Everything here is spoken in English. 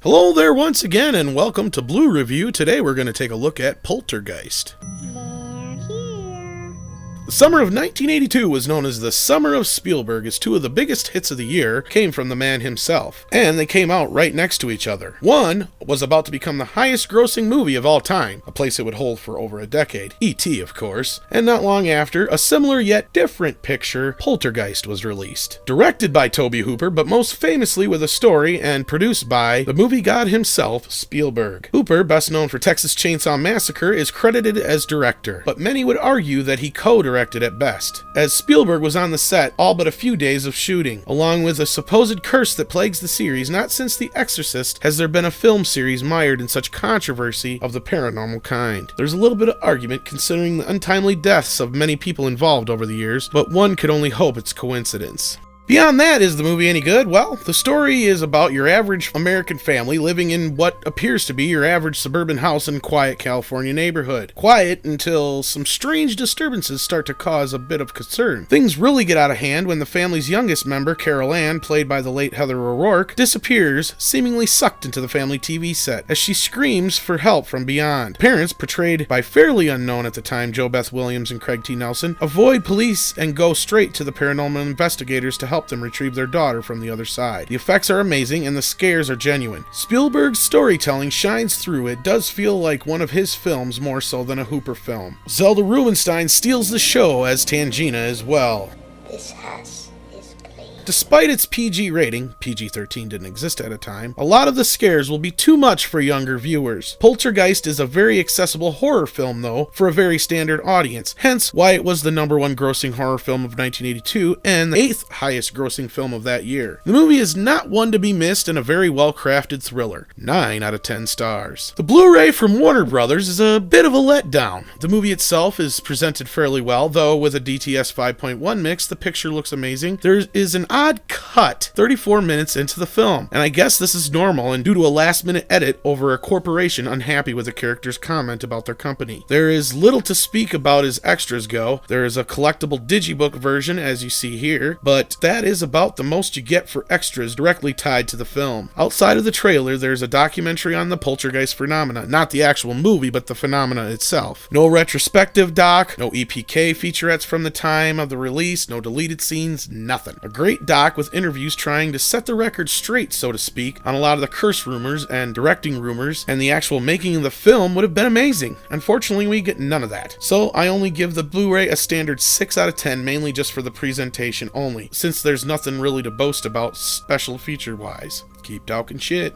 Hello there once again, and welcome to Blue Review. Today we're going to take a look at Poltergeist. The summer of 1982 was known as the Summer of Spielberg, as two of the biggest hits of the year came from the man himself, and they came out right next to each other. One was about to become the highest grossing movie of all time, a place it would hold for over a decade, E.T. of course, and not long after, a similar yet different picture, Poltergeist, was released. Directed by Tobe Hooper, but most famously with a story, and produced by the movie god himself, Spielberg. Hooper, best known for Texas Chainsaw Massacre, is credited as director, but many would argue that he co-directed at best, as Spielberg was on the set all but a few days of shooting, along with a supposed curse that plagues the series. Not since The Exorcist has there been a film series mired in such controversy of the paranormal kind. There's a little bit of argument considering the untimely deaths of many people involved over the years, but one could only hope it's coincidence. Beyond that, is the movie any good? Well, the story is about your average American family living in what appears to be your average suburban house in a quiet California neighborhood. Quiet until some strange disturbances start to cause a bit of concern. Things really get out of hand when the family's youngest member, Carol Ann, played by the late Heather O'Rourke, disappears, seemingly sucked into the family TV set, as she screams for help from beyond. Parents, portrayed by fairly unknown at the time Jo Beth Williams and Craig T. Nelson, avoid police and go straight to the paranormal investigators to help them retrieve their daughter from the other side. The effects are amazing and the scares are genuine. Spielberg's storytelling shines through. It does feel like one of his films more so than a Hooper film. Zelda Rubinstein steals the show as Tangina as well. This house is clean. Despite its PG rating, PG-13 didn't exist at a time, a lot of the scares will be too much for younger viewers. Poltergeist is a very accessible horror film though, for a very standard audience, hence why it was the #1 grossing horror film of 1982 and the 8th highest grossing film of that year. The movie is not one to be missed and a very well crafted thriller. 9 out of 10 stars. The Blu-ray from Warner Brothers is a bit of a letdown. The movie itself is presented fairly well, though with a DTS 5.1 mix, the picture looks amazing. There is an odd cut 34 minutes into the film, and I guess this is normal and due to a last-minute edit over a corporation unhappy with a character's comment about their company. There is little to speak about as extras go. There is a collectible Digi-book version, as you see here, but that is about the most you get for extras directly tied to the film. Outside of the trailer, there's a documentary on the Poltergeist phenomena, not the actual movie, but the phenomena itself. No retrospective doc, no EPK featurettes from the time of the release, no deleted scenes, nothing. A great doc with interviews trying to set the record straight, so to speak, on a lot of the curse rumors and directing rumors, and the actual making of the film would have been amazing. Unfortunately, we get none of that. So I only give the Blu-ray a standard 6 out of 10, mainly just for the presentation only, since there's nothing really to boast about special feature-wise. Keep talking shit.